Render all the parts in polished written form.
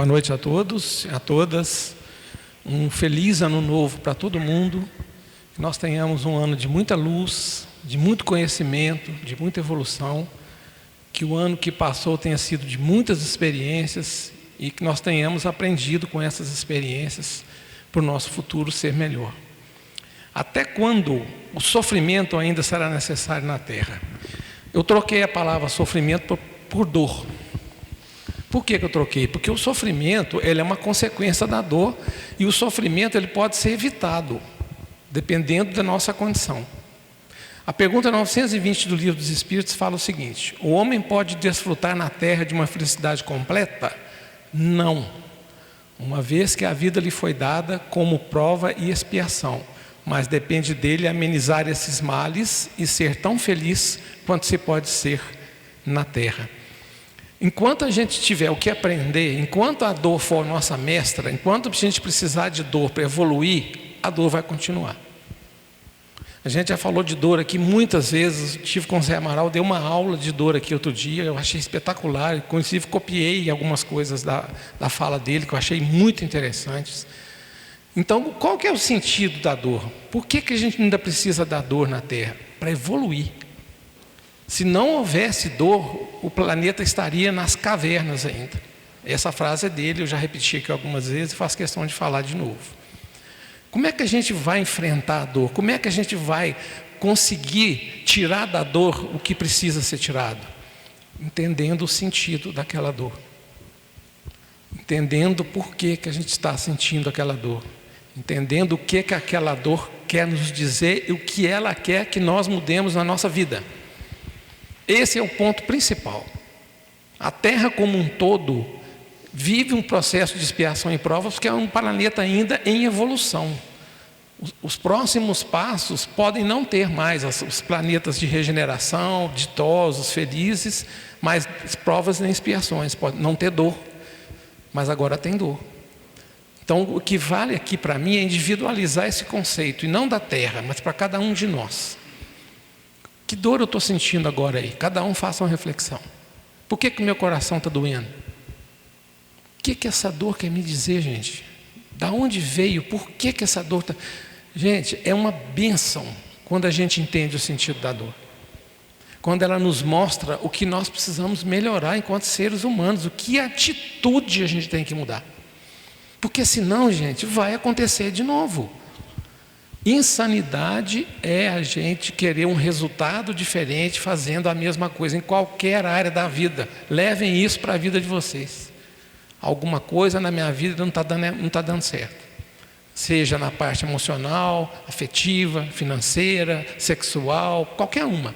Boa noite a todos e a todas. Um feliz ano novo para todo mundo. Que nós tenhamos um ano de muita luz, de muito conhecimento, de muita evolução. Que o ano que passou tenha sido de muitas experiências e que nós tenhamos aprendido com essas experiências para o nosso futuro ser melhor. Até quando o sofrimento ainda será necessário na Terra? Eu troquei a palavra sofrimento por dor. Por que eu troquei? Porque o sofrimento ele é uma consequência da dor e o sofrimento ele pode ser evitado, dependendo da nossa condição. A pergunta 920 do Livro dos Espíritos fala o seguinte: o homem pode desfrutar na terra de uma felicidade completa? Não, uma vez que a vida lhe foi dada como prova e expiação, mas depende dele amenizar esses males e ser tão feliz quanto se pode ser na terra. Enquanto a gente tiver o que aprender, enquanto a dor for nossa mestra, enquanto a gente precisar de dor para evoluir, a dor vai continuar. A gente já falou de dor aqui muitas vezes. Estive com o Zé Amaral, dei uma aula de dor aqui outro dia, eu achei espetacular, inclusive copiei algumas coisas da fala dele, que eu achei muito interessantes. Então, qual que é o sentido da dor? Por que a gente ainda precisa da dor na Terra? Para evoluir. Se não houvesse dor, o planeta estaria nas cavernas ainda. Essa frase é dele, eu já repeti aqui algumas vezes e faço questão de falar de novo. Como é que a gente vai enfrentar a dor? Como é que a gente vai conseguir tirar da dor o que precisa ser tirado? Entendendo o sentido daquela dor. Entendendo por que a gente está sentindo aquela dor. Entendendo o que aquela dor quer nos dizer e o que ela quer que nós mudemos na nossa vida. Esse é o ponto principal. A Terra como um todo vive um processo de expiação e provas, porque é um planeta ainda em evolução. Os próximos passos podem não ter mais os planetas de regeneração, ditosos, felizes, mas provas nem expiações, pode não ter dor, mas agora tem dor. Então o que vale aqui para mim é individualizar esse conceito, e não da Terra, mas para cada um de nós. Que dor eu estou sentindo agora aí? Cada um faça uma reflexão. Por que meu coração está doendo? O que essa dor quer me dizer, gente? Da onde veio? Por que essa dor está... Gente, é uma bênção quando a gente entende o sentido da dor. Quando ela nos mostra o que nós precisamos melhorar enquanto seres humanos, o que atitude a gente tem que mudar. Porque senão, gente, vai acontecer de novo. Insanidade é a gente querer um resultado diferente fazendo a mesma coisa em qualquer área da vida. Levem isso para a vida de vocês. Alguma coisa na minha vida não está dando certo. Seja na parte emocional, afetiva, financeira, sexual, qualquer uma.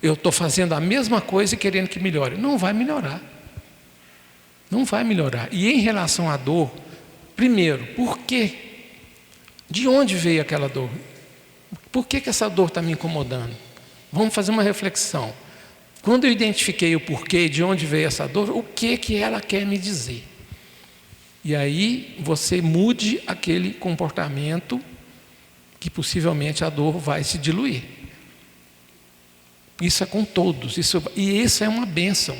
Eu estou fazendo a mesma coisa e querendo que melhore. Não vai melhorar. Não vai melhorar. E em relação à dor, primeiro, por quê? De onde veio aquela dor? Por que essa dor está me incomodando? Vamos fazer uma reflexão. Quando eu identifiquei o porquê, de onde veio essa dor, o que ela quer me dizer? E aí você mude aquele comportamento que possivelmente a dor vai se diluir. Isso é com todos, e isso é uma bênção.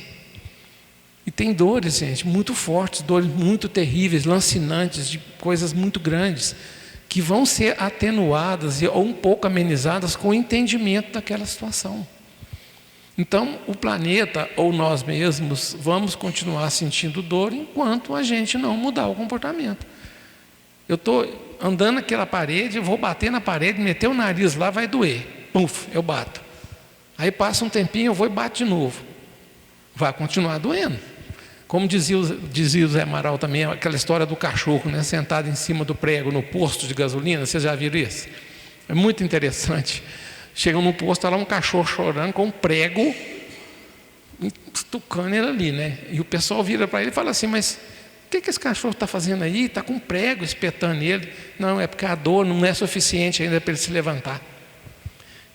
E tem dores, gente, muito fortes, dores muito terríveis, lancinantes, de coisas muito grandes, que vão ser atenuadas ou um pouco amenizadas com o entendimento daquela situação. Então, o planeta ou nós mesmos vamos continuar sentindo dor enquanto a gente não mudar o comportamento. Eu estou andando naquela parede, eu vou bater na parede, meter o nariz lá, vai doer. Puf, eu bato. Aí passa um tempinho, eu vou e bato de novo. Vai continuar doendo. Como dizia o Zé Amaral também, aquela história do cachorro, né, sentado em cima do prego no posto de gasolina, vocês já viram isso? É muito interessante. Chegam no posto, está lá um cachorro chorando com um prego, estucando ele ali, né? E o pessoal vira para ele e fala assim: mas o que esse cachorro está fazendo aí? Está com um prego espetando ele. Não, é porque a dor não é suficiente ainda para ele se levantar.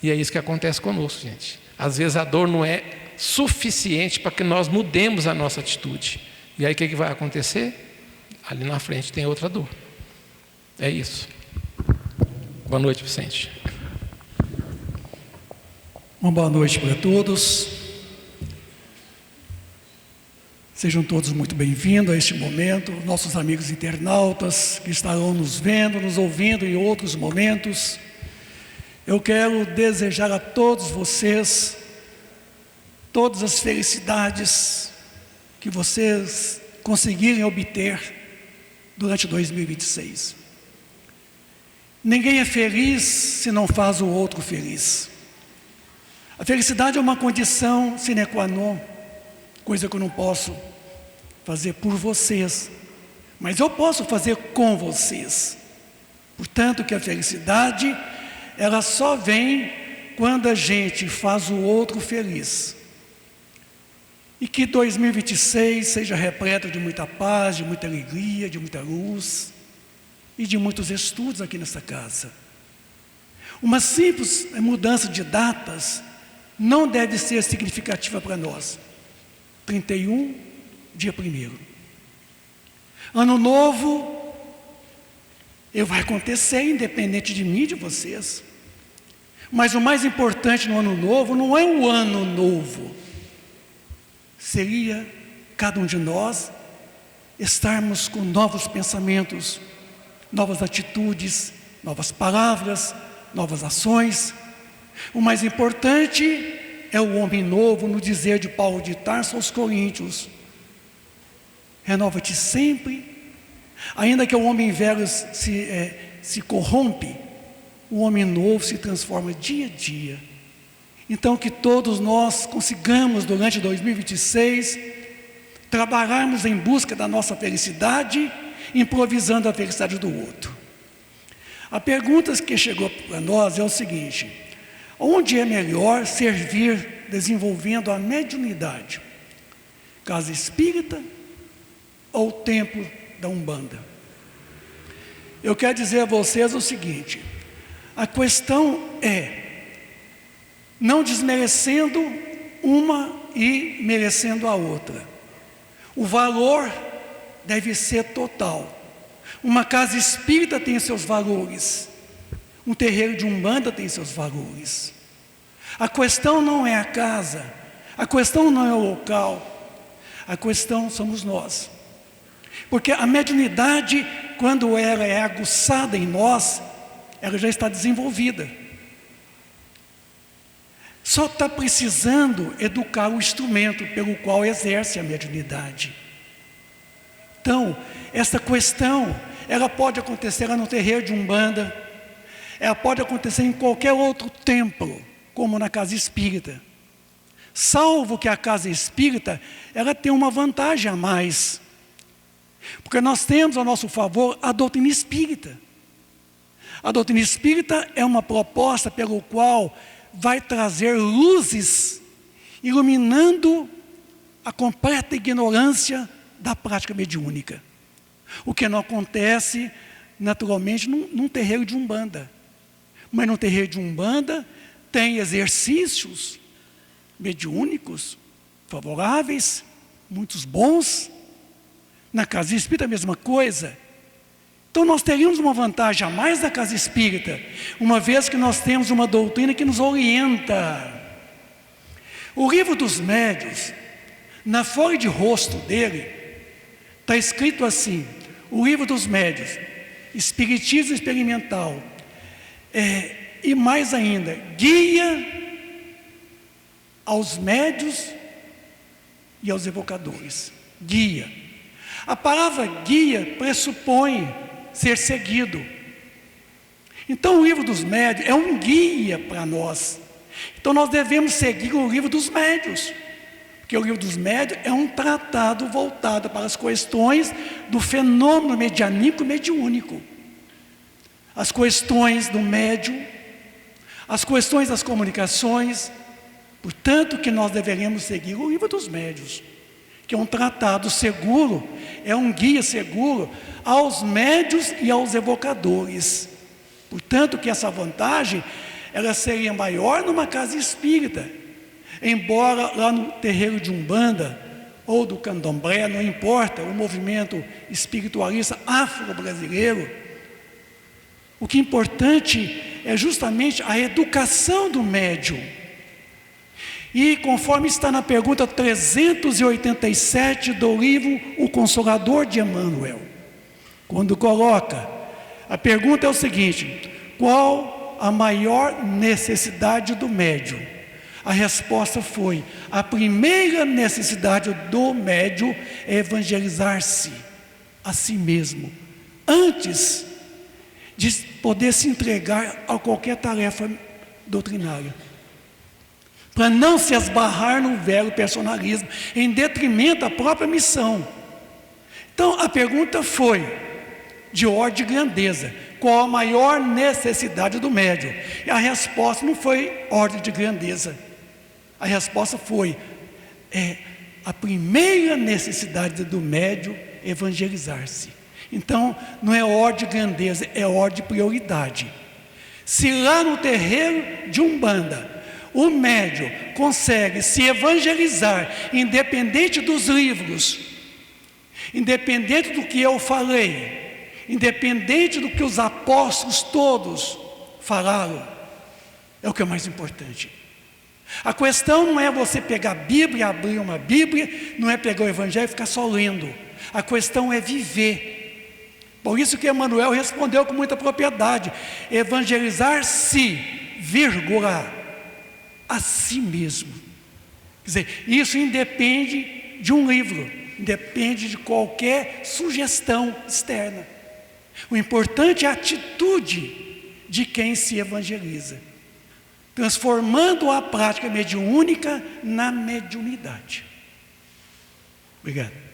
E é isso que acontece conosco, gente. Às vezes a dor não é suficiente para que nós mudemos a nossa atitude. E aí o que vai acontecer? Ali na frente tem outra dor. É isso. Boa noite, Vicente. Uma boa noite para todos. Sejam todos muito bem-vindos a este momento, nossos amigos internautas que estarão nos vendo, nos ouvindo em outros momentos. Eu quero desejar a todos vocês todas as felicidades que vocês conseguirem obter durante 2026. Ninguém é feliz se não faz o outro feliz. A felicidade é uma condição sine qua non, coisa que eu não posso fazer por vocês, mas eu posso fazer com vocês. Portanto, que a felicidade, ela só vem quando a gente faz o outro feliz. E que 2026 seja repleto de muita paz, de muita alegria, de muita luz e de muitos estudos aqui nessa casa. Uma simples mudança de datas não deve ser significativa para nós. 31, dia 1º. Ano novo, vai acontecer independente de mim e de vocês. Mas o mais importante no ano novo não é o ano novo. Seria cada um de nós estarmos com novos pensamentos, novas atitudes, novas palavras, novas ações. O mais importante é o homem novo, no dizer de Paulo de Tarso aos Coríntios: renova-te sempre, ainda que o homem velho se corrompe, o homem novo se transforma dia a dia. Então, que todos nós consigamos, durante 2026, trabalharmos em busca da nossa felicidade, improvisando a felicidade do outro. A pergunta que chegou para nós é o seguinte: onde é melhor servir desenvolvendo a mediunidade? Casa espírita ou templo da Umbanda? Eu quero dizer a vocês o seguinte: a questão é, não desmerecendo uma e merecendo a outra, o valor deve ser total. Uma casa espírita tem seus valores, um terreiro de Umbanda tem seus valores. A questão não é a casa, a questão não é o local, a questão somos nós. Porque a mediunidade, quando ela é aguçada em nós, ela já está desenvolvida. Só está precisando educar o instrumento pelo qual exerce a mediunidade. Então, essa questão, ela pode acontecer no terreiro de Umbanda, ela pode acontecer em qualquer outro templo, como na casa espírita. Salvo que a casa espírita, ela tem uma vantagem a mais. Porque nós temos a nosso favor a doutrina espírita. A doutrina espírita é uma proposta pelo qual vai trazer luzes, iluminando a completa ignorância da prática mediúnica. O que não acontece, naturalmente, num terreiro de Umbanda. Mas no terreiro de Umbanda tem exercícios mediúnicos favoráveis, muitos bons. Na casa espírita a mesma coisa. Então nós teríamos uma vantagem a mais da casa espírita, uma vez que nós temos uma doutrina que nos orienta. O Livro dos Médiuns, na folha de rosto dele, está escrito assim: o Livro dos Médiuns, Espiritismo Experimental, e mais ainda, guia aos médiuns e aos evocadores. Guia. A palavra guia pressupõe ser seguido. Então o Livro dos Médiuns é um guia para nós. Então nós devemos seguir o Livro dos Médiuns, porque o Livro dos Médiuns é um tratado voltado para as questões do fenômeno medianímico e mediúnico. As questões do médium, as questões das comunicações. Portanto, que nós deveríamos seguir o Livro dos Médiuns, que é um tratado seguro, é um guia seguro aos médiuns e aos evocadores. Portanto, que essa vantagem, ela seria maior numa casa espírita, embora lá no terreiro de Umbanda ou do Candomblé, não importa, o movimento espiritualista afro-brasileiro, o que é importante é justamente a educação do médium. E conforme está na pergunta 387 do livro O Consolador de Emmanuel, quando coloca, a pergunta é o seguinte: qual a maior necessidade do médium? A resposta foi: a primeira necessidade do médium é evangelizar-se a si mesmo, antes de poder se entregar a qualquer tarefa doutrinária, para não se esbarrar no velho personalismo, em detrimento da própria missão. Então a pergunta foi de ordem de grandeza: qual a maior necessidade do médium? E a resposta não foi ordem de grandeza. A resposta foi: a primeira necessidade do médium é evangelizar-se. Então, não é ordem de grandeza, é ordem de prioridade. Se lá no terreiro de Umbanda, o médium consegue se evangelizar, independente dos livros, independente do que eu falei, independente do que os apóstolos todos falaram, é o que é mais importante. A questão não é você pegar a Bíblia, abrir uma Bíblia, não é pegar o Evangelho e ficar só lendo. A questão é viver. Por isso que Emmanuel respondeu com muita propriedade: evangelizar-se, vírgula, a si mesmo. Quer dizer, isso independe de um livro, independe de qualquer sugestão externa. O importante é a atitude de quem se evangeliza, transformando a prática mediúnica na mediunidade. Obrigado.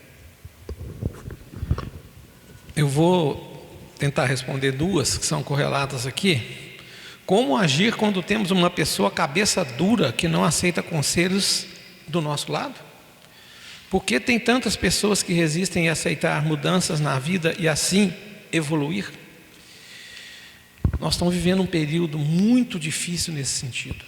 Eu vou tentar responder duas que são correlatas aqui. Como agir quando temos uma pessoa cabeça dura que não aceita conselhos do nosso lado? Por que tem tantas pessoas que resistem a aceitar mudanças na vida e assim evoluir? Nós estamos vivendo um período muito difícil nesse sentido.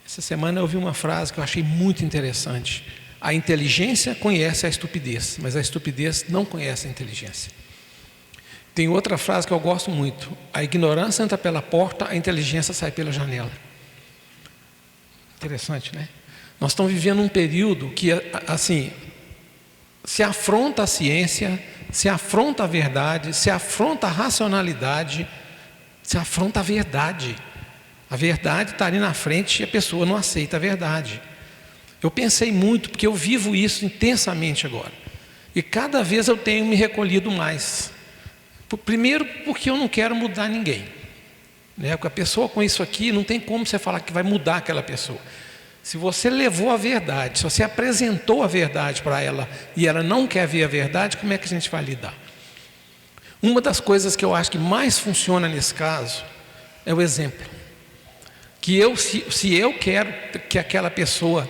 Essa semana eu ouvi uma frase que eu achei muito interessante: a inteligência conhece a estupidez, mas a estupidez não conhece a inteligência. Tem outra frase que eu gosto muito: a ignorância entra pela porta, a inteligência sai pela janela. Interessante, né? Nós estamos vivendo um período que, assim, se afronta a ciência, se afronta a verdade, se afronta a racionalidade, se afronta a verdade. A verdade está ali na frente e a pessoa não aceita a verdade. Eu pensei muito, porque eu vivo isso intensamente agora. E cada vez eu tenho me recolhido mais. Primeiro, porque eu não quero mudar ninguém, né? Porque a pessoa com isso aqui, não tem como você falar que vai mudar aquela pessoa. Se você levou a verdade, se você apresentou a verdade para ela e ela não quer ver a verdade, como é que a gente vai lidar? Uma das coisas que eu acho que mais funciona nesse caso é o exemplo. Que se eu quero que aquela pessoa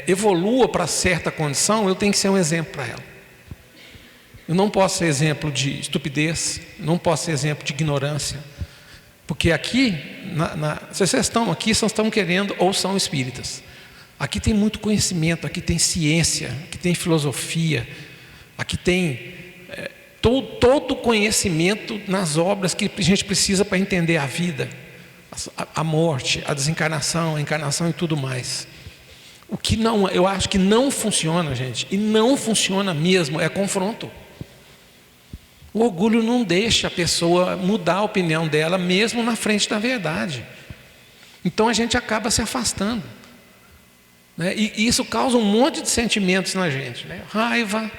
evolua para certa condição, eu tenho que ser um exemplo para ela. Eu não posso ser exemplo de estupidez, não posso ser exemplo de ignorância. Porque aqui, se vocês estão aqui, vocês estão querendo ou são espíritas. Aqui tem muito conhecimento, aqui tem ciência, aqui tem filosofia, aqui tem todo o conhecimento nas obras que a gente precisa para entender a vida, a morte, a desencarnação, a encarnação e tudo mais. O que não, eu acho que não funciona, gente, e não funciona mesmo, é confronto. O orgulho não deixa a pessoa mudar a opinião dela, mesmo na frente da verdade. Então a gente acaba se afastando, né? E isso causa um monte de sentimentos na gente, né? Raiva,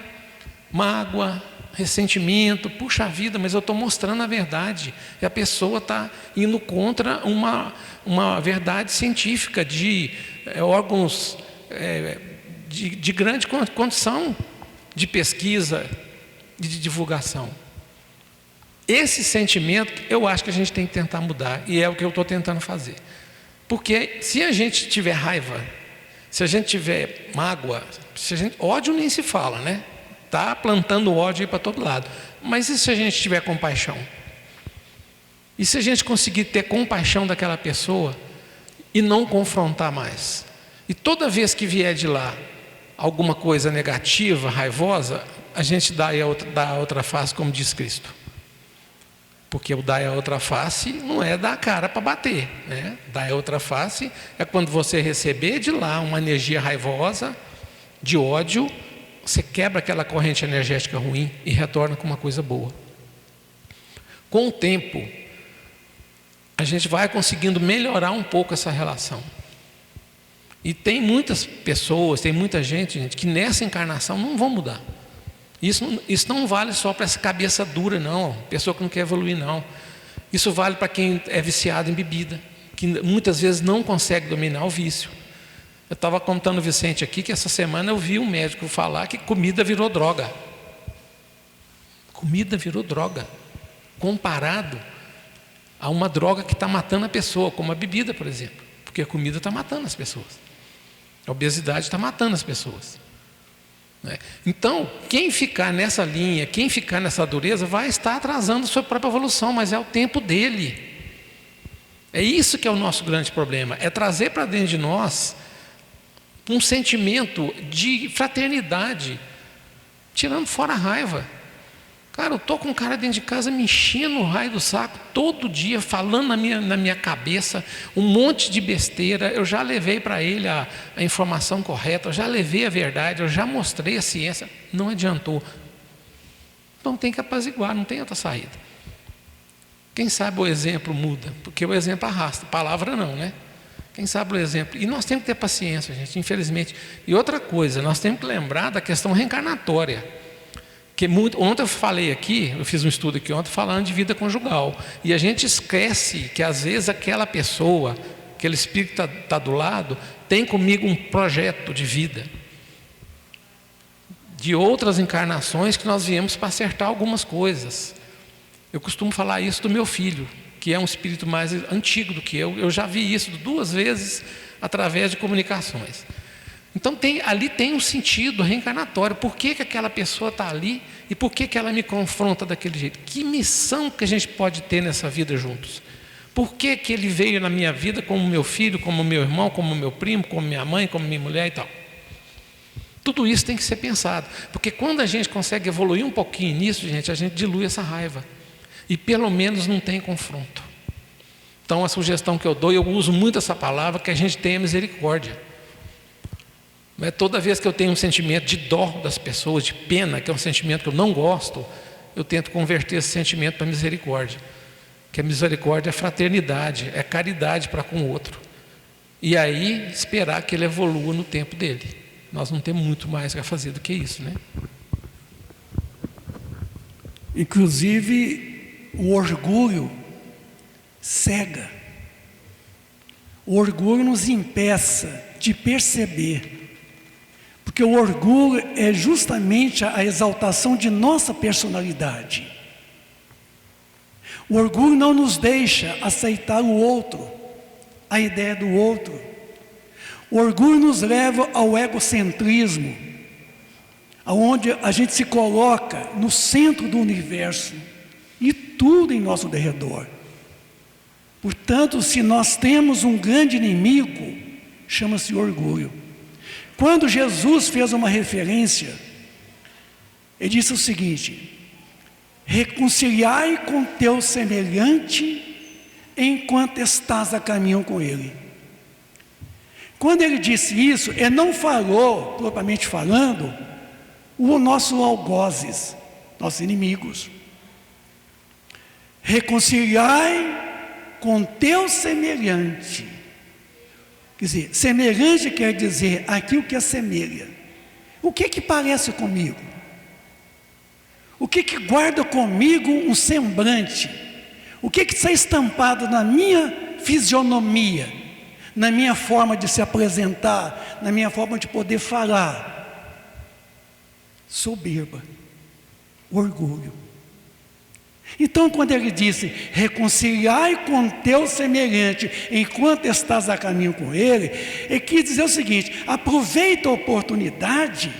mágoa, ressentimento. Puxa vida, mas eu estou mostrando a verdade e a pessoa está indo contra uma verdade científica de órgãos de grande condição de pesquisa e de divulgação. Esse sentimento eu acho que a gente tem que tentar mudar, e é o que eu estou tentando fazer. Porque se a gente tiver raiva, se a gente tiver mágoa, ódio nem se fala, né? Está plantando ódio aí para todo lado. Mas e se a gente tiver compaixão? E se a gente conseguir ter compaixão daquela pessoa e não confrontar mais? E toda vez que vier de lá alguma coisa negativa, raivosa, a gente dá a outra face, como diz Cristo. Porque o dar a outra face não é dar a cara para bater, né? Dar a outra face é quando você receber de lá uma energia raivosa, de ódio, você quebra aquela corrente energética ruim e retorna com uma coisa boa. Com o tempo, a gente vai conseguindo melhorar um pouco essa relação. E tem muitas pessoas, tem muita gente, que nessa encarnação não vão mudar. Isso não vale só para essa cabeça dura, não, pessoa que não quer evoluir, não. Isso vale para quem é viciado em bebida, que muitas vezes não consegue dominar o vício. Eu estava contando o Vicente aqui que essa semana eu vi um médico falar que comida virou droga. Comida virou droga, comparado a uma droga que está matando a pessoa, como a bebida, por exemplo. Porque a comida está matando as pessoas. A obesidade está matando as pessoas. Então, quem ficar nessa linha, quem ficar nessa dureza, vai estar atrasando a sua própria evolução, mas é o tempo dele. É isso que é o nosso grande problema, é trazer para dentro de nós um sentimento de fraternidade, tirando fora a raiva. Cara, eu estou com um cara dentro de casa me enchendo o raio do saco todo dia, falando na minha cabeça um monte de besteira. Eu já levei para ele a informação correta, eu já levei a verdade, eu já mostrei a ciência, não adiantou. Então tem que apaziguar, não tem outra saída. Quem sabe o exemplo muda, porque o exemplo arrasta, palavra não, né? Quem sabe o exemplo. E nós temos que ter paciência, gente, infelizmente. E outra coisa, nós temos que lembrar da questão reencarnatória. Ontem eu falei aqui, eu fiz um estudo aqui ontem falando de vida conjugal, e a gente esquece que às vezes aquela pessoa, aquele espírito que está do lado, tem comigo um projeto de vida, de outras encarnações que nós viemos para acertar algumas coisas. Eu costumo falar isso do meu filho, que é um espírito mais antigo do que eu já vi isso 2 vezes através de comunicações. Então ali tem um sentido reencarnatório. Por que aquela pessoa está ali e por que ela me confronta daquele jeito? Que missão que a gente pode ter nessa vida juntos? Por que ele veio na minha vida como meu filho, como meu irmão, como meu primo, como minha mãe, como minha mulher e tal? Tudo isso tem que ser pensado, porque quando a gente consegue evoluir um pouquinho nisso, gente, a gente dilui essa raiva e pelo menos não tem confronto. Então a sugestão que eu dou, eu uso muito essa palavra, que a gente tenha misericórdia. Mas toda vez que eu tenho um sentimento de dó das pessoas, de pena, que é um sentimento que eu não gosto, eu tento converter esse sentimento para misericórdia. Que a misericórdia é fraternidade, é caridade para com o outro. E aí esperar que ele evolua no tempo dele. Nós não temos muito mais a fazer do que isso, né? Inclusive, o orgulho cega. O orgulho nos impeça de perceber. Porque o orgulho é justamente a exaltação de nossa personalidade. O orgulho não nos deixa aceitar o outro, a ideia do outro. O orgulho nos leva ao egocentrismo, onde a gente se coloca no centro do universo e tudo em nosso derredor. Portanto, se nós temos um grande inimigo, chama-se orgulho. Quando Jesus fez uma referência, ele disse o seguinte: reconciliai com teu semelhante enquanto estás a caminho com ele. Quando ele disse isso, ele não falou, propriamente falando, o nosso algozes, nossos inimigos. Reconciliai com teu semelhante. Quer dizer, semelhante quer dizer aquilo que assemelha. O que parece comigo? O que guarda comigo um semblante? O que está estampado na minha fisionomia, na minha forma de se apresentar, na minha forma de poder falar? Soberba, orgulho. Então, quando ele disse, reconciliai com teu semelhante, enquanto estás a caminho com ele, ele quis dizer o seguinte: aproveita a oportunidade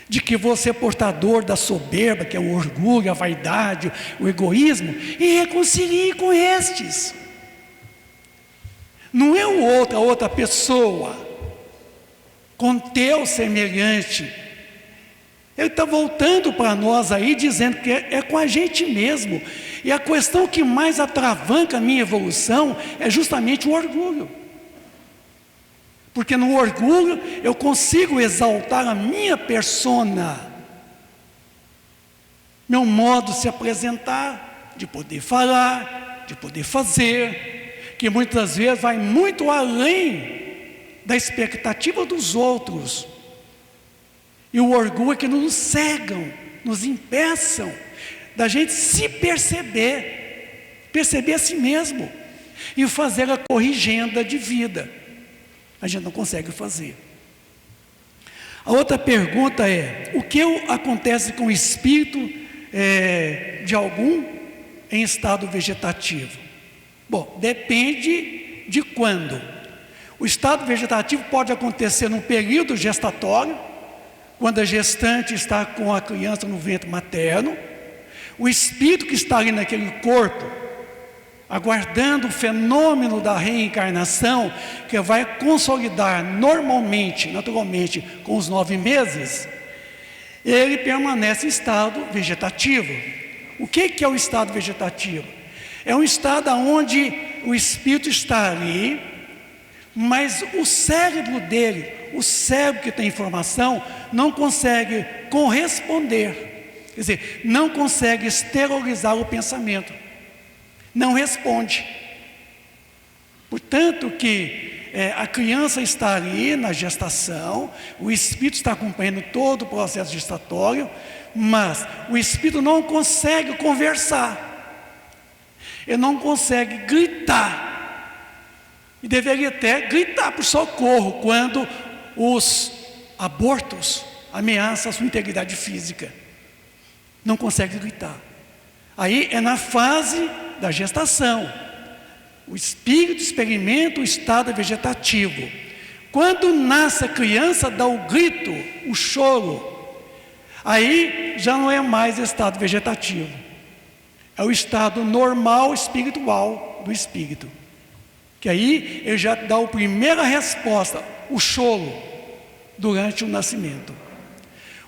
de que você é portador da soberba, que é o orgulho, a vaidade, o egoísmo, e reconcilie com estes. Não é a outra pessoa, com teu semelhante. Ele está voltando para nós aí, dizendo que é com a gente mesmo. E a questão que mais atravanca a minha evolução é justamente o orgulho. Porque no orgulho eu consigo exaltar a minha persona, meu modo de se apresentar, de poder falar, de poder fazer, que muitas vezes vai muito além da expectativa dos outros. E o orgulho é que nos cegam, nos impeçam da gente se perceber a si mesmo e fazer a corrigenda de vida. A gente não consegue fazer. A outra pergunta é: o que acontece com o espírito de algum em estado vegetativo? Bom, depende de quando. O estado vegetativo pode acontecer num período gestatório, quando a gestante está com a criança no ventre materno. O espírito que está ali naquele corpo, aguardando o fenômeno da reencarnação, que vai consolidar naturalmente, com os 9 meses, ele permanece em estado vegetativo. O que é o estado vegetativo? É um estado onde o espírito está ali, mas o cérebro dele, o cérebro que tem informação, não consegue corresponder, quer dizer, não consegue exteriorizar o pensamento, não responde. Portanto que a criança está ali na gestação, o espírito está acompanhando todo o processo gestatório, mas o espírito não consegue conversar, ele não consegue gritar, e deveria até gritar por socorro quando os abortos ameaçam a sua integridade física. Não consegue gritar. Aí é na fase da gestação. O espírito experimenta o estado vegetativo. Quando nasce a criança, dá o grito, o choro. Aí já não é mais estado vegetativo. É o estado normal espiritual do espírito. Que aí ele já dá a primeira resposta, o choro, durante o nascimento.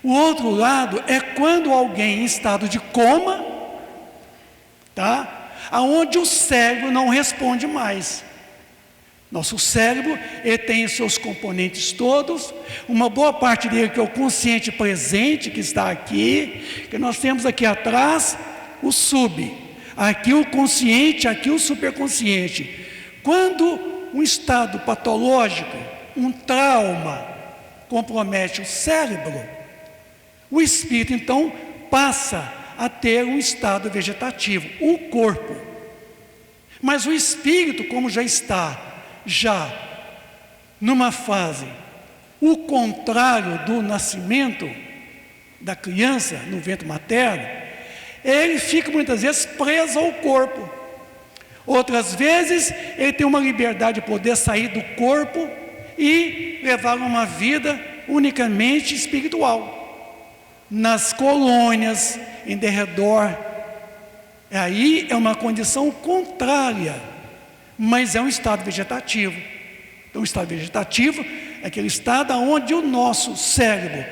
O outro lado é quando alguém em estado de coma, aonde o cérebro não responde mais. Nosso cérebro, ele tem os seus componentes todos, uma boa parte dele que é o consciente presente, que está aqui, que nós temos aqui atrás o sub, aqui o consciente, aqui o superconsciente. Quando um estado patológico, um trauma, compromete o cérebro, o espírito então passa a ter um estado vegetativo, o corpo. Mas o espírito, como já está numa fase, o contrário do nascimento da criança no ventre materno, ele fica muitas vezes preso ao corpo. Outras vezes ele tem uma liberdade de poder sair do corpo e levar uma vida unicamente espiritual. Nas colônias, em derredor, aí é uma condição contrária, mas é um estado vegetativo. Então o estado vegetativo é aquele estado onde o nosso cérebro,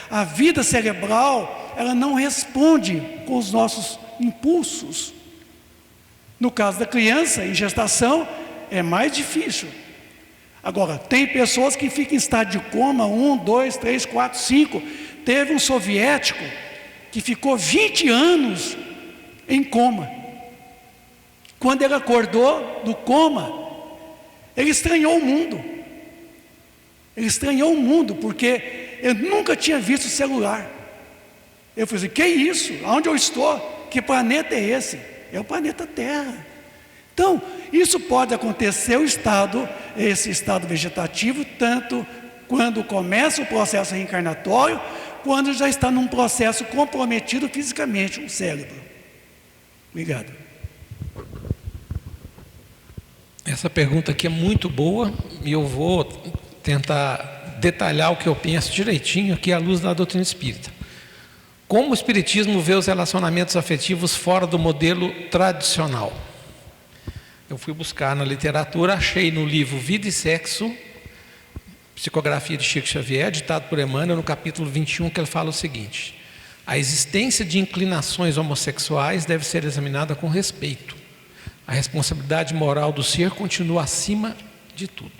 a vida cerebral, ela não responde com os nossos impulsos. No caso da criança, em gestação, é mais difícil. Agora, tem pessoas que ficam em estado de coma, 1, 2, 3, 4, 5. Teve um soviético que ficou 20 anos em coma. Quando ele acordou do coma, ele estranhou o mundo. Ele estranhou o mundo, porque ele nunca tinha visto celular. Eu falei assim: que isso? Aonde eu estou? Que planeta é esse? É o planeta Terra. Então, isso pode acontecer, esse estado vegetativo, tanto quando começa o processo reencarnatório, quando já está num processo comprometido fisicamente, o cérebro. Obrigado. Essa pergunta aqui é muito boa e eu vou tentar detalhar o que eu penso direitinho aqui à luz da doutrina espírita. Como o espiritismo vê os relacionamentos afetivos fora do modelo tradicional? Eu fui buscar na literatura, achei no livro Vida e Sexo, Psicografia de Chico Xavier, ditado por Emmanuel, no capítulo 21, que ele fala o seguinte: a existência de inclinações homossexuais deve ser examinada com respeito. A responsabilidade moral do ser continua acima de tudo.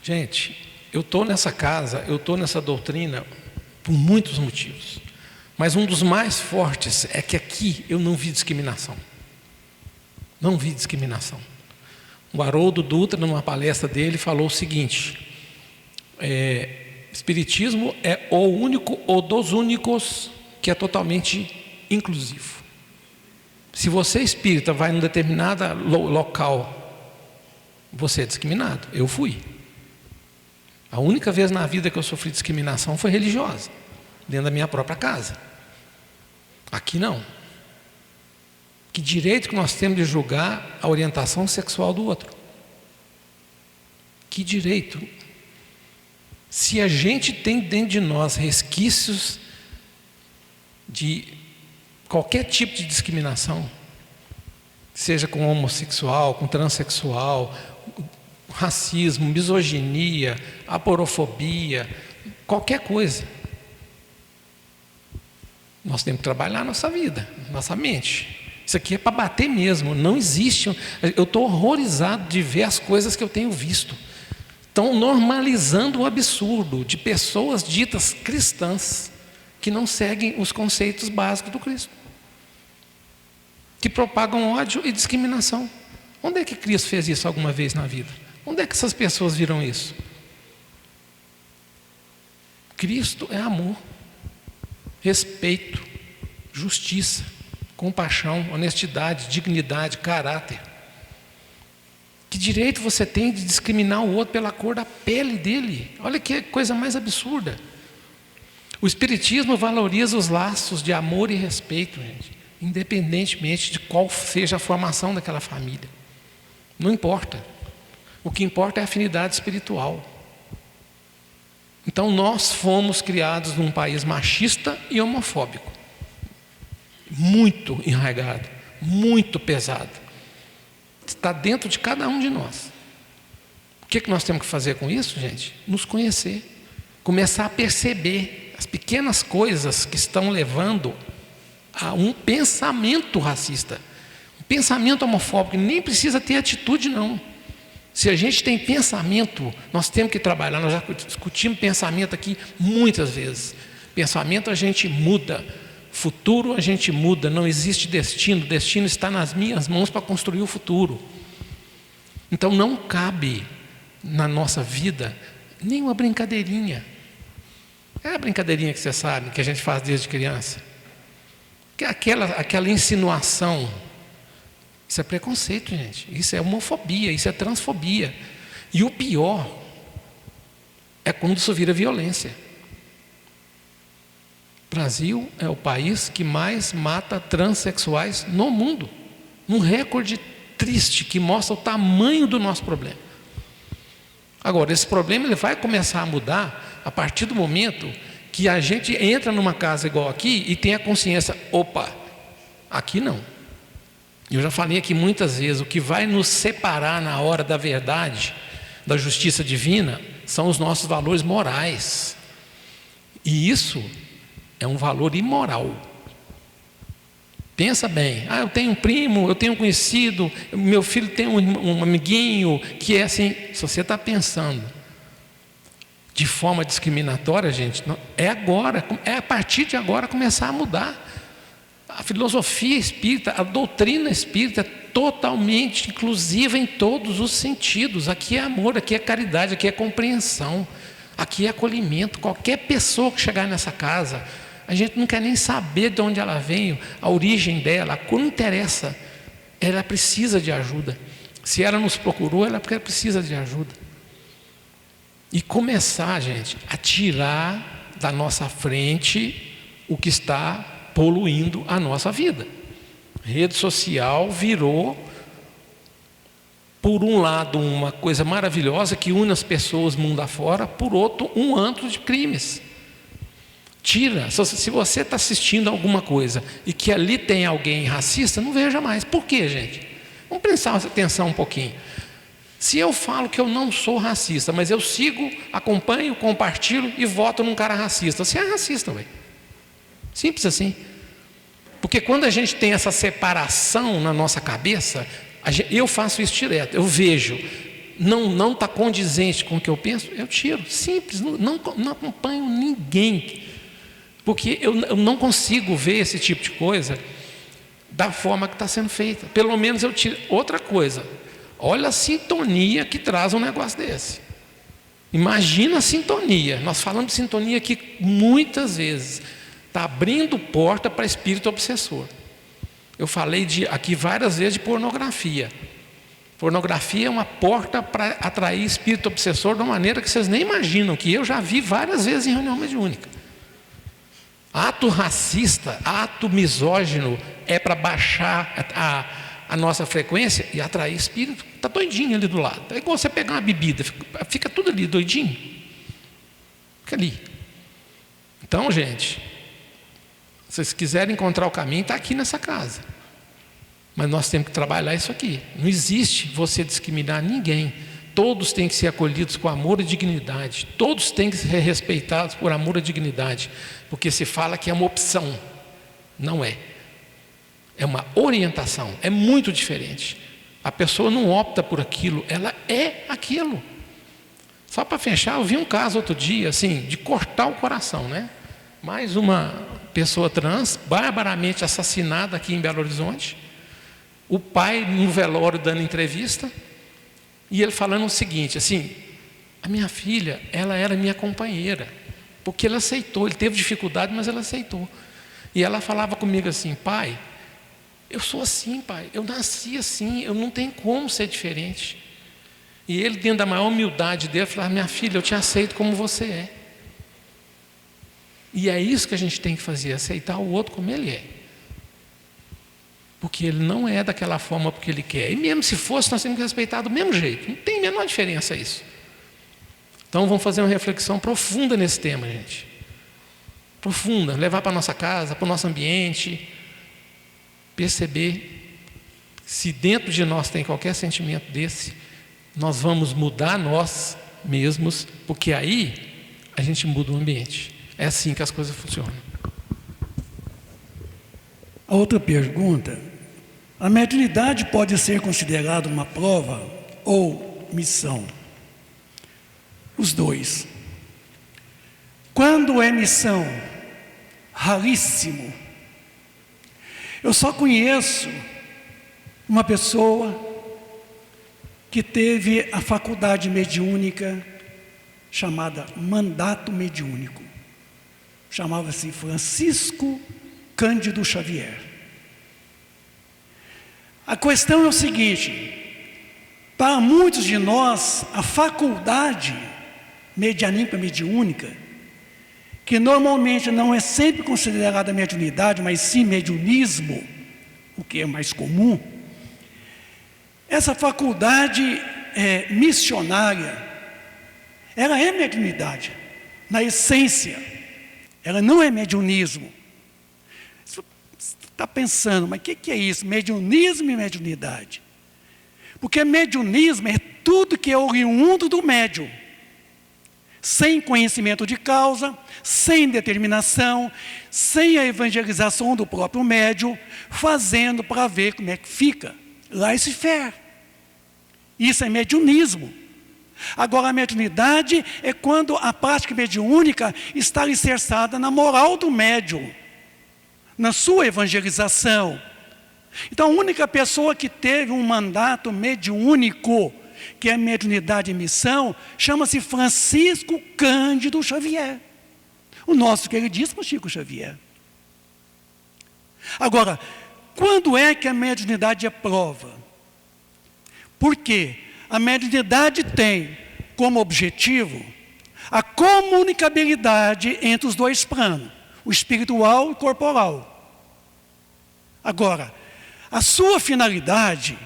Gente, eu estou nessa casa, eu estou nessa doutrina por muitos motivos. Mas um dos mais fortes é que aqui eu não vi discriminação. Não vi discriminação. O Haroldo Dutra, numa palestra dele, falou o seguinte: Espiritismo é o único ou dos únicos que é totalmente inclusivo. Se você espírita vai em determinado local, você é discriminado. Eu fui. A única vez na vida que eu sofri discriminação foi religiosa, dentro da minha própria casa. Aqui não. Que direito que nós temos de julgar a orientação sexual do outro? Que direito? Se a gente tem dentro de nós resquícios de qualquer tipo de discriminação, seja com homossexual, com transexual, racismo, misoginia, aporofobia, qualquer coisa, nós temos que trabalhar a nossa vida, nossa mente. Isso aqui é para bater mesmo, não existe. Eu estou horrorizado de ver as coisas que eu tenho visto. Estão normalizando o absurdo de pessoas ditas cristãs que não seguem os conceitos básicos do Cristo, que propagam ódio e discriminação. Onde é que Cristo fez isso alguma vez na vida? Onde é que essas pessoas viram isso? Cristo é amor, respeito, justiça, compaixão, honestidade, dignidade, caráter. Que direito você tem de discriminar o outro pela cor da pele dele? Olha que coisa mais absurda. O Espiritismo valoriza os laços de amor e respeito, gente, independentemente de qual seja a formação daquela família. Não importa. O que importa é a afinidade espiritual. Então nós fomos criados num país machista e homofóbico, muito enraizado, muito pesado. Está dentro de cada um de nós. O que nós temos que fazer com isso, gente? Nos conhecer, começar a perceber as pequenas coisas que estão levando a um pensamento racista, um pensamento homofóbico. Nem precisa ter atitude, não. Se a gente tem pensamento, nós temos que trabalhar. Nós já discutimos pensamento aqui muitas vezes. Pensamento a gente muda, futuro a gente muda. Não existe destino, o destino está nas minhas mãos para construir o futuro. Então não cabe na nossa vida nenhuma brincadeirinha. É a brincadeirinha que você sabe, que a gente faz desde criança, que é aquela insinuação. Isso é preconceito, gente. Isso é homofobia, isso é transfobia. E o pior é quando isso vira violência. O Brasil é o país que mais mata transexuais no mundo. Um recorde triste que mostra o tamanho do nosso problema. Agora, esse problema ele vai começar a mudar a partir do momento que a gente entra numa casa igual aqui e tem a consciência: opa, aqui não. Eu já falei aqui muitas vezes, o que vai nos separar na hora da verdade, da justiça divina, são os nossos valores morais. E isso é um valor imoral. Pensa bem, eu tenho um primo, eu tenho um conhecido, meu filho tem um amiguinho que é assim. Se você está pensando de forma discriminatória, gente, é agora, é a partir de agora começar a mudar. A filosofia espírita, a doutrina espírita é totalmente inclusiva em todos os sentidos. Aqui é amor, aqui é caridade, aqui é compreensão, aqui é acolhimento. Qualquer pessoa que chegar nessa casa, a gente não quer nem saber de onde ela veio, a origem dela, não interessa. Ela precisa de ajuda. Se ela nos procurou, ela porque ela precisa de ajuda. E começar, gente, a tirar da nossa frente o que está poluindo a nossa vida. Rede social virou, por um lado, uma coisa maravilhosa que une as pessoas mundo afora, por outro, um antro de crimes. Tira. Se você está assistindo alguma coisa e que ali tem alguém racista, não veja mais. Por quê, gente? Vamos pensar um pouquinho. Se eu falo que eu não sou racista, mas eu sigo, acompanho, compartilho e voto num cara racista, você é racista, ué. Simples assim. Porque quando a gente tem essa separação na nossa cabeça, eu faço isso direto, eu vejo, não está condizente com o que eu penso, eu tiro. Simples, não acompanho ninguém. Porque eu não consigo ver esse tipo de coisa da forma que está sendo feita. Pelo menos eu tiro. Outra coisa, olha a sintonia que traz um negócio desse. Imagina a sintonia. Nós falamos de sintonia aqui muitas vezes. Está abrindo porta para espírito obsessor. Eu falei aqui várias vezes de pornografia. Pornografia é uma porta para atrair espírito obsessor de uma maneira que vocês nem imaginam, que eu já vi várias vezes em reunião mediúnica. Ato racista, ato misógino é para baixar a nossa frequência e atrair espírito. Está doidinho ali do lado. É igual você pegar uma bebida, fica tudo ali doidinho. Fica ali. Então, gente, se vocês quiserem encontrar o caminho, está aqui nessa casa. Mas nós temos que trabalhar isso aqui. Não existe você discriminar ninguém. Todos têm que ser acolhidos com amor e dignidade. Todos têm que ser respeitados por amor e dignidade. Porque se fala que é uma opção. Não é. É uma orientação. É muito diferente. A pessoa não opta por aquilo, ela é aquilo. Só para fechar, eu vi um caso outro dia, assim, de cortar o coração, né? Mais uma pessoa trans, barbaramente assassinada aqui em Belo Horizonte. O pai no velório dando entrevista. E ele falando o seguinte, assim, a minha filha, ela era minha companheira, porque ele aceitou, ele teve dificuldade, mas ela aceitou. E ela falava comigo assim, pai, eu sou assim, pai, eu nasci assim, eu não tenho como ser diferente. E ele, dentro da maior humildade dele, falava, minha filha, eu te aceito como você é. E é isso que a gente tem que fazer, aceitar o outro como ele é. Porque ele não é daquela forma porque ele quer. E mesmo se fosse, nós temos que respeitar do mesmo jeito. Não tem a menor diferença isso. Então vamos fazer uma reflexão profunda nesse tema, gente. Profunda. Levar para a nossa casa, para o nosso ambiente. Perceber se dentro de nós tem qualquer sentimento desse, nós vamos mudar nós mesmos, porque aí a gente muda o ambiente. É assim que as coisas funcionam. A outra pergunta, a mediunidade pode ser considerada uma prova ou missão? Os dois. Quando é missão? Raríssimo. Eu só conheço uma pessoa que teve a faculdade mediúnica chamada mandato mediúnico. Chamava-se Francisco Cândido Xavier. A questão é o seguinte, para muitos de nós, a faculdade mediúnica, que normalmente não é sempre considerada mediunidade, mas sim mediunismo, o que é mais comum, essa faculdade missionária, ela é mediunidade, na essência, ela não é mediunismo. Você está pensando, mas o que é isso? Mediunismo e mediunidade. Porque mediunismo é tudo que é oriundo do médium. Sem conhecimento de causa, sem determinação, sem a evangelização do próprio médium, fazendo para ver como é que fica. Laissez-faire. Isso é mediunismo. Agora, a mediunidade é quando a prática mediúnica está alicerçada na moral do médium, na sua evangelização. Então, a única pessoa que teve um mandato mediúnico, que é mediunidade e missão, chama-se Francisco Cândido Xavier, o nosso queridíssimo Chico Xavier. Agora, quando é que a mediunidade é prova? Por quê? A mediunidade tem como objetivo a comunicabilidade entre os dois planos, o espiritual e o corporal. Agora, a sua finalidade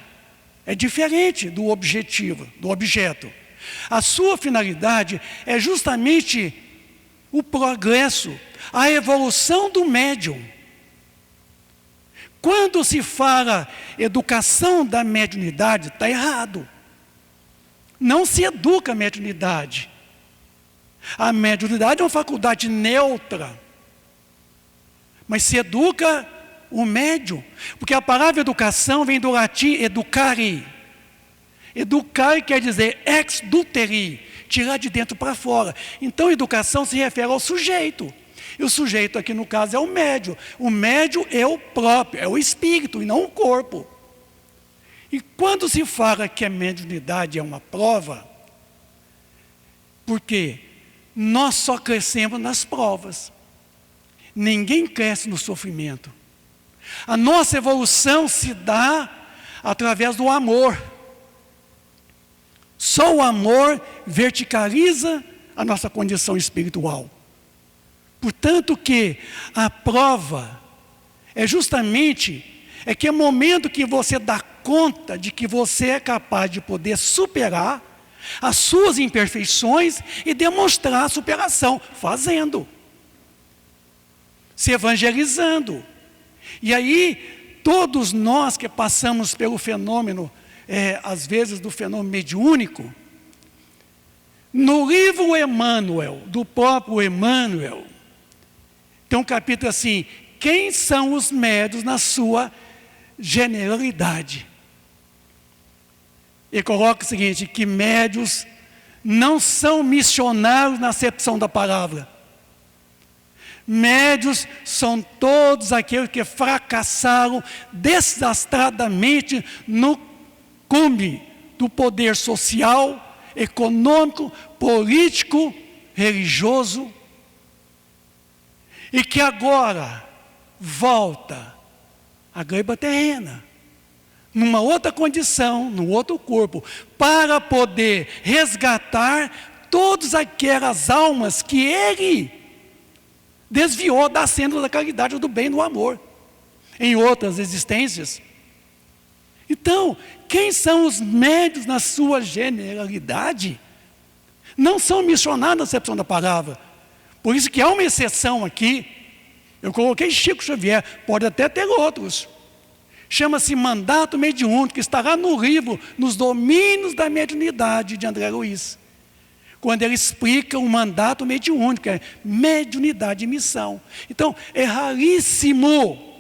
é diferente do objetivo, do objeto. A sua finalidade é justamente o progresso, a evolução do médium. Quando se fala educação da mediunidade, está errado. não se educa a mediunidade. A mediunidade é uma faculdade neutra, mas se educa o médium, porque a palavra educação vem do latim educare. Educar quer dizer ex duteri, tirar de dentro para fora. Então, educação se refere ao sujeito. E o sujeito aqui, no caso, é o médium. O médium é o próprio, é o espírito e não o corpo. E quando se fala que a mediunidade é uma prova, por quê? Nós só crescemos nas provas. Ninguém cresce no sofrimento. A nossa evolução se dá através do amor. Só o amor verticaliza a nossa condição espiritual. Portanto que a prova é justamente aquele momento que você dá conta de que você é capaz de poder superar as suas imperfeições e demonstrar a superação, fazendo, se evangelizando. E aí, todos nós que passamos pelo fenômeno, às vezes do fenômeno mediúnico, no livro Emmanuel, do próprio Emmanuel, tem um capítulo assim: quem são os médiuns na sua generalidade? Ele coloca o seguinte, que médiuns não são missionários na acepção da palavra. Médiuns são todos aqueles que fracassaram desastradamente no cume do poder social, econômico, político, religioso, e que agora volta à gleba terrena, numa outra condição, num outro corpo, para poder resgatar todas aquelas almas que ele desviou da senda da caridade, do bem e do amor, em outras existências. Então, quem são os médiuns na sua generalidade? Não são missionários na acepção da palavra. Por isso que há uma exceção aqui. Eu coloquei Chico Xavier, pode até ter outros. Chama-se Mandato Mediúnico, que estará no livro Nos Domínios da Mediunidade, de André Luiz. Quando ele explica o mandato mediúnico, é mediunidade e missão. Então, é raríssimo.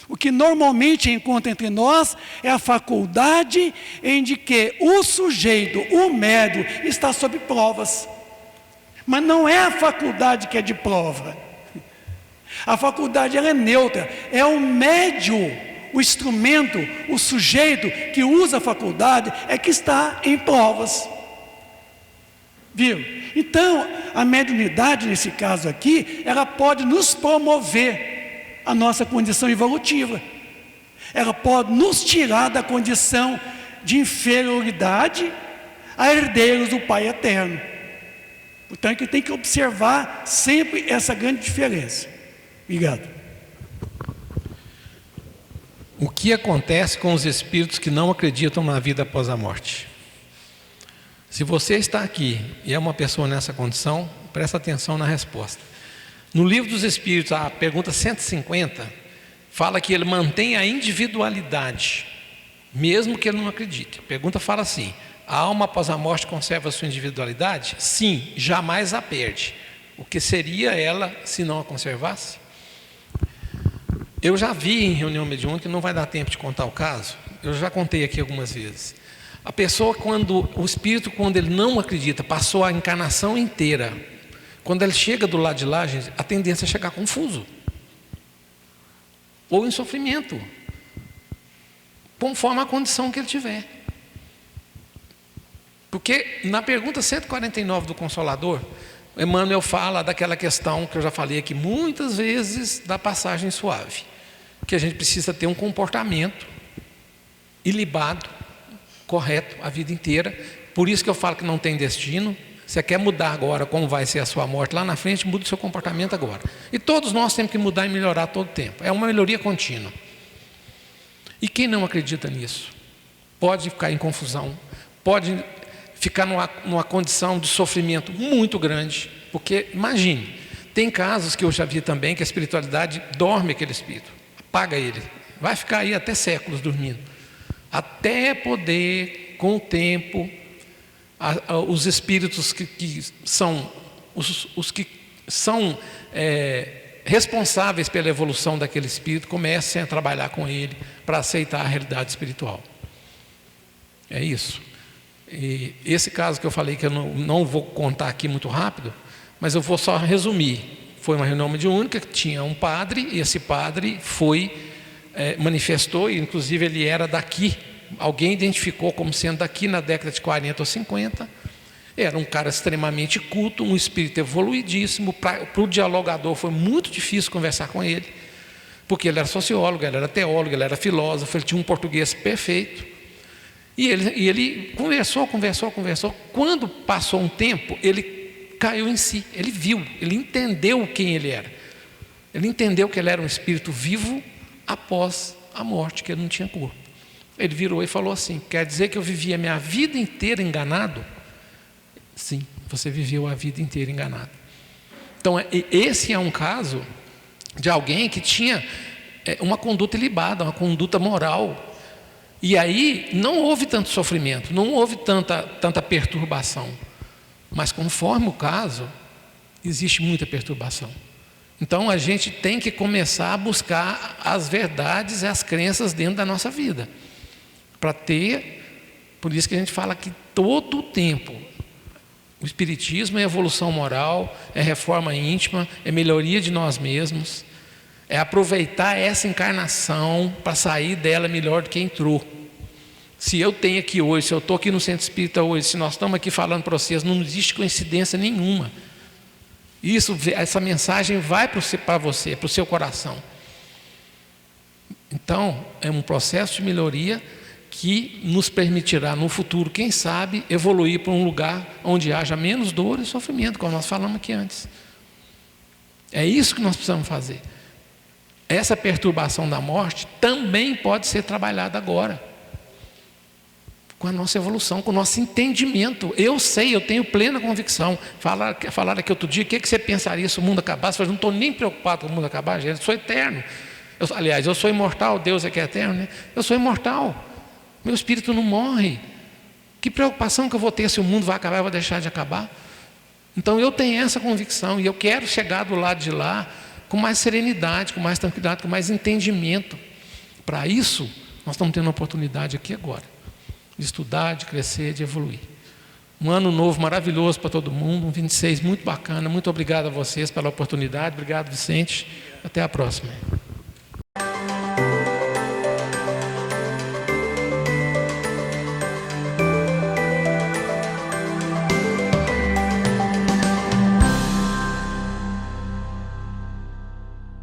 O que normalmente encontra entre nós é a faculdade em de que o sujeito, o médium, está sob provas. Mas não é a faculdade que é de prova. A faculdade ela é neutra. É o médium, o instrumento, o sujeito que usa a faculdade é que está em provas. Viu? Então, a mediunidade, nesse caso aqui, ela pode nos promover a nossa condição evolutiva. Ela pode nos tirar da condição de inferioridade a herdeiros do Pai Eterno. Portanto, que tem que observar sempre essa grande diferença. Obrigado. O que acontece com os espíritos que não acreditam na vida após a morte? Se você está aqui e é uma pessoa nessa condição, presta atenção na resposta. No Livro dos Espíritos, a pergunta 150, fala que ele mantém a individualidade, mesmo que ele não acredite. A pergunta fala assim: a alma após a morte conserva a sua individualidade? Sim, jamais a perde. O que seria ela se não a conservasse? Eu já vi em reunião mediúnica, não vai dar tempo de contar o caso, eu já contei aqui algumas vezes. A pessoa, o espírito, quando ele não acredita, passou a encarnação inteira. Quando ele chega do lado de lá, gente, a tendência é chegar confuso. Ou em sofrimento. Conforme a condição que ele tiver. Porque na pergunta 149 do Consolador, Emmanuel fala daquela questão que eu já falei aqui muitas vezes, da passagem suave. Que a gente precisa ter um comportamento ilibado, correto, a vida inteira. Por isso que eu falo que não tem destino. Você quer mudar agora como vai ser a sua morte lá na frente, muda o seu comportamento agora. E todos nós temos que mudar e melhorar todo o tempo. É uma melhoria contínua. E quem não acredita nisso? Pode ficar em confusão, pode ficar numa condição de sofrimento muito grande. Porque, imagine, tem casos que eu já vi também que a espiritualidade dorme aquele espírito, apaga ele. Vai ficar aí até séculos dormindo. Até poder, com o tempo, os espíritos que são os que são responsáveis pela evolução daquele espírito comecem a trabalhar com ele para aceitar a realidade espiritual. É isso. E esse caso que eu falei, que eu não vou contar aqui muito rápido, mas eu vou só resumir. Foi uma reunião mediúnica que tinha um padre, e esse padre manifestou, e inclusive ele era daqui, alguém identificou como sendo daqui na década de 40 ou 50, era um cara extremamente culto, um espírito evoluidíssimo. Para o dialogador foi muito difícil conversar com ele, porque ele era sociólogo, ele era teólogo, ele era filósofo, ele tinha um português perfeito. E ele conversou. Quando passou um tempo, ele caiu em si, ele viu, ele entendeu quem ele era. Ele entendeu que ele era um espírito vivo após a morte, que ele não tinha corpo. Ele virou e falou assim: quer dizer que eu vivi a minha vida inteira enganado? Sim, você viveu a vida inteira enganado. Então, esse é um caso de alguém que tinha uma conduta ilibada, uma conduta moral. E aí não houve tanto sofrimento, não houve tanta perturbação. Mas conforme o caso, existe muita perturbação. Então a gente tem que começar a buscar as verdades e as crenças dentro da nossa vida. Para ter, por isso que a gente fala que todo o tempo, o espiritismo é evolução moral, é reforma íntima, é melhoria de nós mesmos, é aproveitar essa encarnação para sair dela melhor do que entrou. Se eu tenho aqui hoje, se eu estou aqui no Centro Espírita hoje, se nós estamos aqui falando para vocês, não existe coincidência nenhuma. Essa mensagem vai para você, para o seu coração. Então, é um processo de melhoria que nos permitirá no futuro, quem sabe, evoluir para um lugar onde haja menos dor e sofrimento, como nós falamos aqui antes. É isso que nós precisamos fazer. Essa perturbação da morte também pode ser trabalhada agora, com a nossa evolução, com o nosso entendimento. Eu sei, eu tenho plena convicção. Falaram aqui outro dia: o que você pensaria se o mundo acabasse? Eu não estou nem preocupado com o mundo acabar, gente. Eu sou eterno. Aliás, eu sou imortal, Deus é que é eterno, né? Eu sou imortal. Meu espírito não morre. Que preocupação que eu vou ter se o mundo vai acabar e vai deixar de acabar? Então eu tenho essa convicção e eu quero chegar do lado de lá com mais serenidade, com mais tranquilidade, com mais entendimento. Para isso, nós estamos tendo a oportunidade aqui agora de estudar, de crescer, de evoluir. Um ano novo maravilhoso para todo mundo, um 26 muito bacana. Muito obrigado a vocês pela oportunidade. Obrigado, Vicente. Até a próxima.